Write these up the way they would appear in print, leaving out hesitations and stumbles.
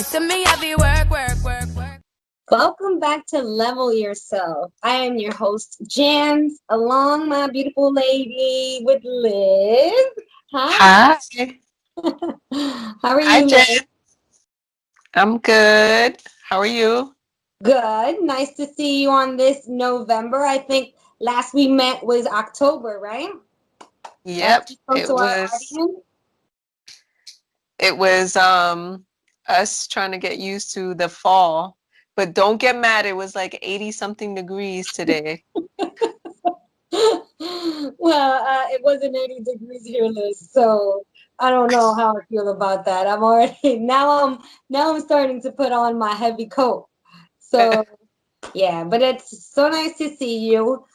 to me, I be work. Welcome back to Level Yourself. I am your host, Jance, along my beautiful lady with Liz. Hi. Hi. How are Hi, you, Liz? Jen. I'm good. How are you? Good. Nice to see you on this November. I think last we met was October, right? Last Yep, we spoke to our audience. it was us trying to get used to the fall. But don't get mad, it was like 80 something degrees today. Well, it wasn't 80 degrees here, Liz, so I don't know how I feel about that. I'm already now I'm starting to put on my heavy coat. So yeah, but it's so nice to see you.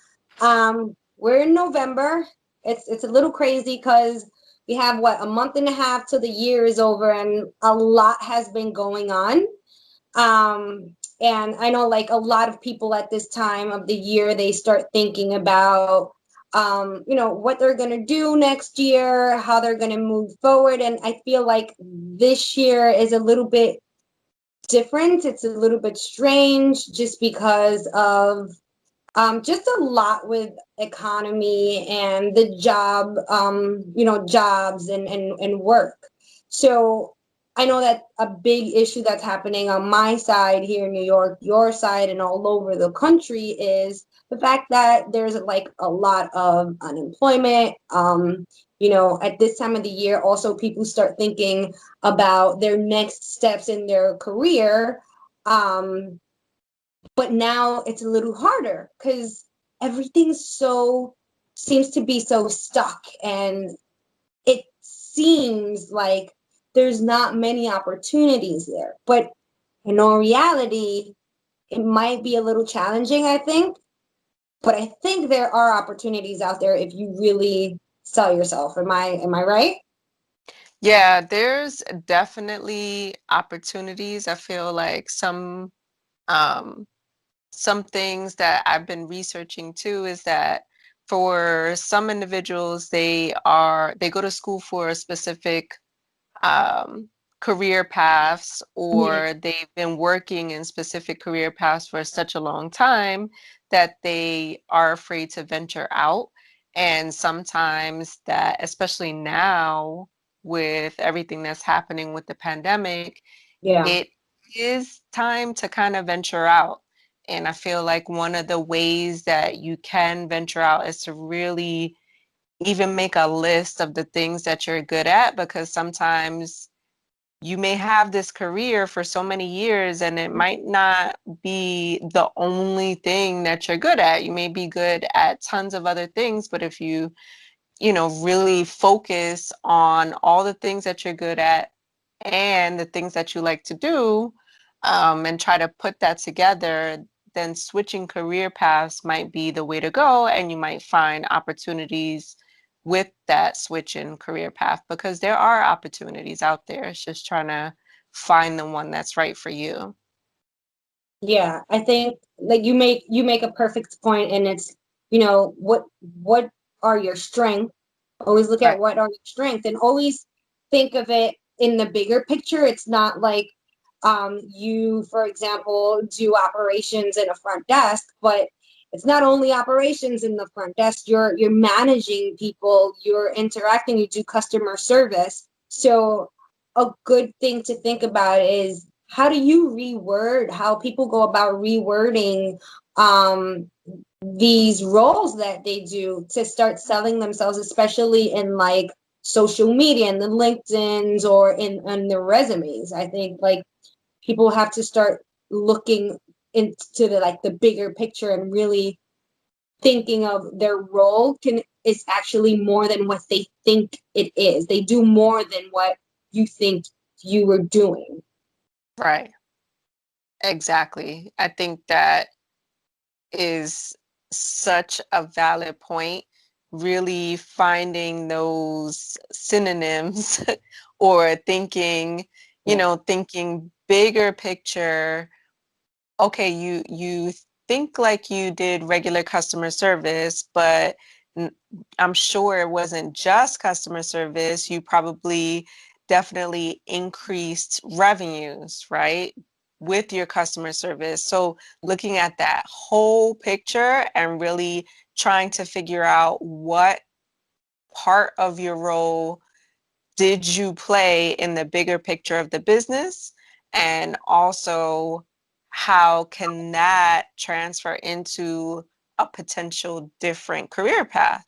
We're in November. It's a little crazy because we have what, a month and a half till the year is over, and a lot has been going on. And I know like a lot of people at this time of the year, they start thinking about, what they're going to do next year, how they're going to move forward. And I feel like this year is a little bit different. It's a little bit strange just because of just a lot with economy and the jobs and work. So I know that a big issue that's happening on my side here in New York, your side, and all over the country is the fact that there's like a lot of unemployment. At this time of the year, also people start thinking about their next steps in their career. But now it's a little harder because everything's so seems to be so stuck, and it seems like there's not many opportunities there. But in all reality, it might be a little challenging, I think. But I think there are opportunities out there if you really sell yourself. Am I right? Yeah, there's definitely opportunities. I feel like um some things that I've been researching too is that for some individuals, they go to school for a specific um, career paths, Mhm. or they've been working in specific career paths for such a long time that they are afraid to venture out. And sometimes that, especially now with everything that's happening with the pandemic, Yeah. it is time to kind of venture out. And I feel like one of the ways that you can venture out is to really even make a list of the things that you're good at, because sometimes you may have this career for so many years and it might not be the only thing that you're good at. You may be good at tons of other things, but if you really focus on all the things that you're good at and the things that you like to do, and try to put that together, then switching career paths might be the way to go, and you might find opportunities with that switch in career path, because there are opportunities out there. It's just trying to find the one that's right for you. Yeah, I think like you make a perfect point, and it's what are your strengths? Always look at Right. what are your strengths, and always think of it in the bigger picture. It's not like you, for example, do operations in a front desk, but it's not only operations in the front desk. You're managing people, you're interacting, you do customer service. So a good thing to think about is how do you reword how people go about rewording these roles that they do to start selling themselves, especially in like social media and the LinkedIn's or in their resumes. I think like people have to start looking into the bigger picture and really thinking of their role can is actually more than what they think it is. They do more than what you think you were doing. Right. Exactly. I think that is such a valid point. Really finding those synonyms or Yeah. thinking bigger picture. Okay, you think like you did regular customer service, but n- I'm sure it wasn't just customer service. You probably definitely increased revenues, right, with your customer service. So looking at that whole picture and really trying to figure out what part of your role did you play in the bigger picture of the business, and also how can that transfer into a potential different career path,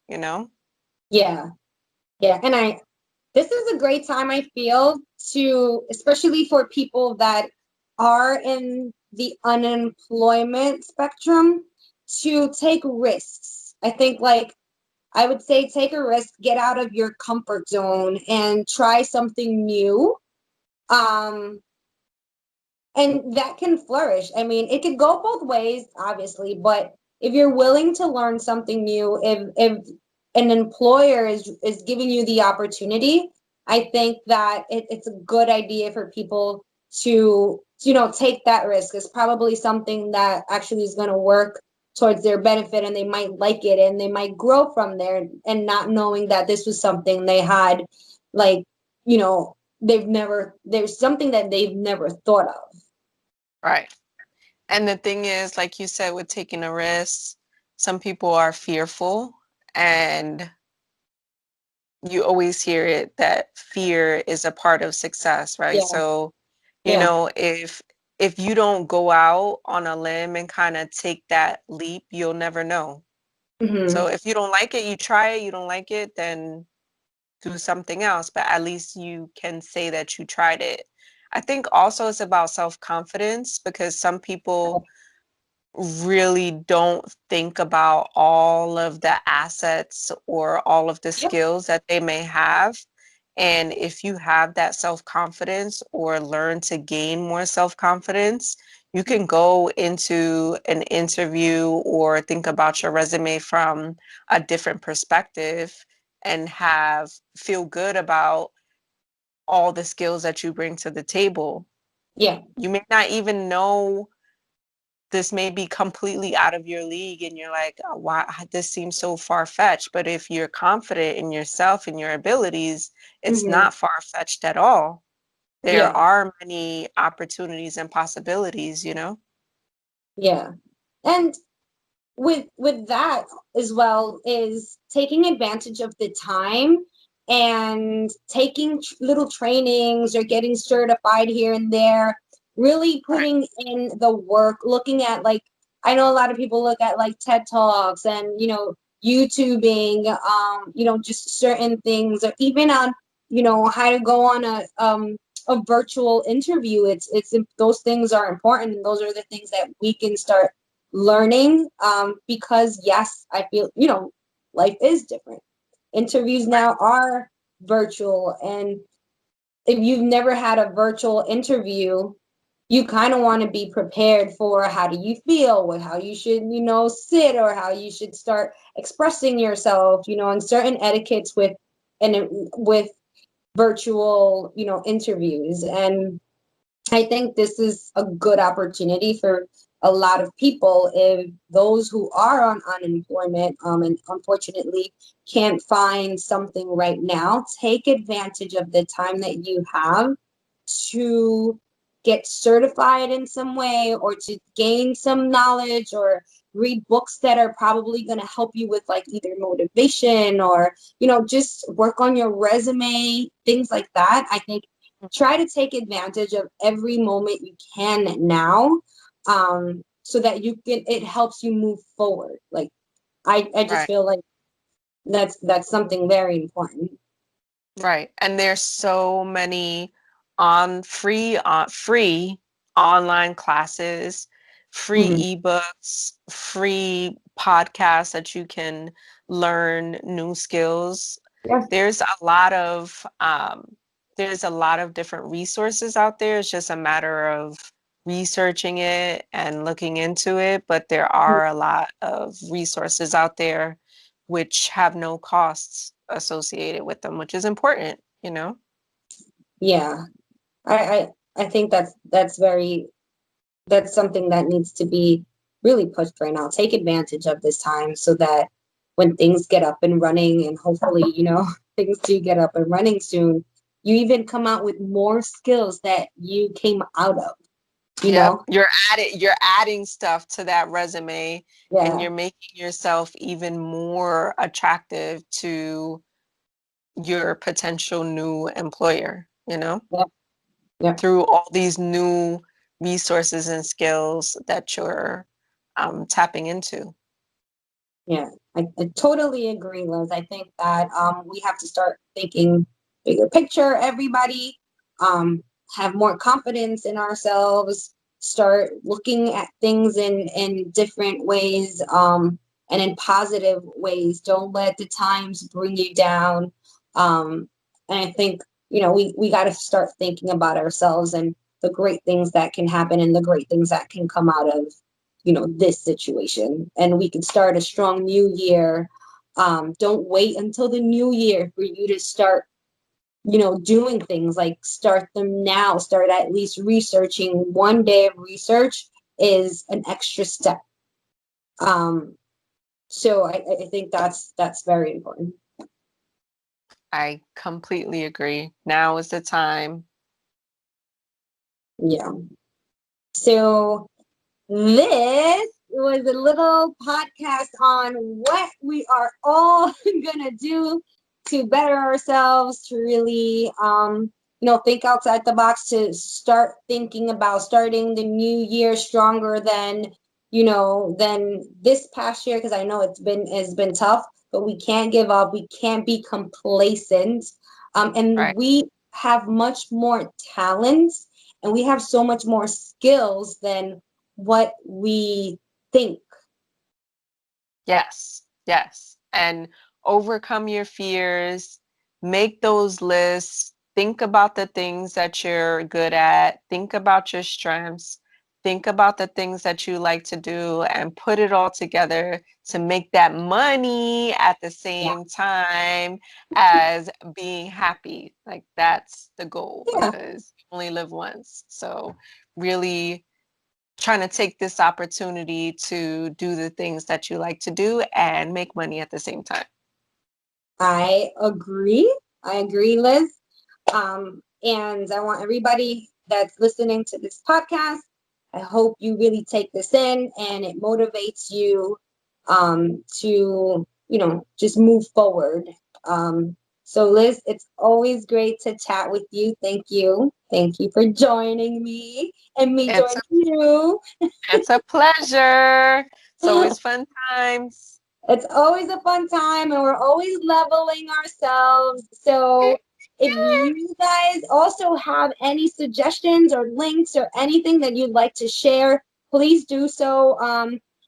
you know? Yeah. Yeah. And this is a great time, I feel, to, especially for people that are in the unemployment spectrum, to take risks. I think, like, I would say take a risk, get out of your comfort zone and try something new. Um, and that can flourish. I mean, it could go both ways, obviously, but if you're willing to learn something new, if an employer is giving you the opportunity, I think that it's a good idea for people to, take that risk. It's probably something that actually is going to work towards their benefit, and they might like it and they might grow from there, and not knowing that this was something they had, like, there's something that they've never thought of. Right. And the thing is, like you said, with taking a risk, some people are fearful, and you always hear it that fear is a part of success, right? Yeah. So, Yeah. if you don't go out on a limb and kind of take that leap, you'll never know. Hmm. So if you don't like it, you try it. You don't like it, then do something else. But at least you can say that you tried it. I think also it's about self-confidence, because some people really don't think about all of the assets or all of the Yep. skills that they may have. And if you have that self-confidence or learn to gain more self-confidence, you can go into an interview or think about your resume from a different perspective and feel good about all the skills that you bring to the table. Yeah. You may not even know, this may be completely out of your league and you're like, "Oh, why this seems so far-fetched." But if you're confident in yourself and your abilities, it's Hmm. not far-fetched at all. There Yeah. are many opportunities and possibilities, you know? Yeah. And with that as well is taking advantage of the time and taking little trainings or getting certified here and there, really Right. putting in the work, looking at, like, I know a lot of people look at like TED Talks and, YouTubing, just certain things, or even on, how to go on a virtual interview. It's those things are important, and those are the things that we can start learning, because yes, I feel, life is different. Interviews now are virtual, and if you've never had a virtual interview, you kind of want to be prepared for how do you feel, with how you should, sit, or how you should start expressing yourself, and certain etiquettes with virtual, interviews. And I think this is a good opportunity for a lot of people, if those who are on unemployment, and unfortunately can't find something right now. Take advantage of the time that you have to get certified in some way, or to gain some knowledge, or read books that are probably going to help you with, like, either motivation, or just work on your resume, things like that. I think try to take advantage of every moment you can now, so that it helps you move forward. Like, I just Right. feel like that's something very important. Right. And there's so many free online classes, free Hmm. ebooks, free podcasts that you can learn new skills. Yeah. There's a lot of different resources out there. It's just a matter of researching it and looking into it, but there are a lot of resources out there which have no costs associated with them, which is important, you know? Yeah. I think that's something that needs to be really pushed right now. Take advantage of this time, so that when things get up and running, and hopefully, things do get up and running soon, you even come out with more skills that you came out of, you know? You're adding stuff to that resume, and Yeah. you're making yourself even more attractive to your potential new employer, you know? Yeah. Yeah. Through all these new resources and skills that you're tapping into. Yeah, I totally agree, Liz. I think that we have to start thinking bigger picture, everybody, have more confidence in ourselves, start looking at things in different ways, and in positive ways. Don't let the times bring you down. And I think, we got to start thinking about ourselves and the great things that can happen and the great things that can come out of this situation, and we can start a strong new year. Don't wait until the new year for you to start doing things. Like, start them now. Start at least researching. One day of research is an extra step. So I think that's very important. I completely agree. Now is the time. Yeah. So this was a little podcast on what we are all gonna do to better ourselves, to really think outside the box, to start thinking about starting the new year stronger than than this past year, because I know it's been tough, but we can't give up. We can't be complacent. And Right. we have much more talents, and we have so much more skills than what we think. Yes. And overcome your fears, make those lists, think about the things that you're good at, think about your strengths, think about the things that you like to do, and put it all together to make that money at the same time as being happy. Like, that's the goal, Yeah. because you only live once. So really trying to take this opportunity to do the things that you like to do and make money at the same time. I agree, Liz. And I want everybody that's listening to this podcast, I hope you really take this in and it motivates you to just move forward. So Liz, it's always great to chat with you. Thank you for joining me and me It's joining you. It's a pleasure. It's always fun times. It's always a fun time, and we're always leveling ourselves. So if you guys also have any suggestions or links or anything that you'd like to share, please do so.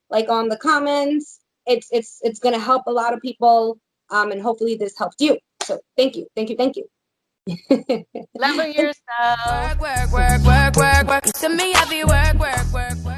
Like on the comments. It's going to help a lot of people, and hopefully this helped you. So thank you. Level yourself. Work, work, work, work, work, work. To me, I be work, work, work, work.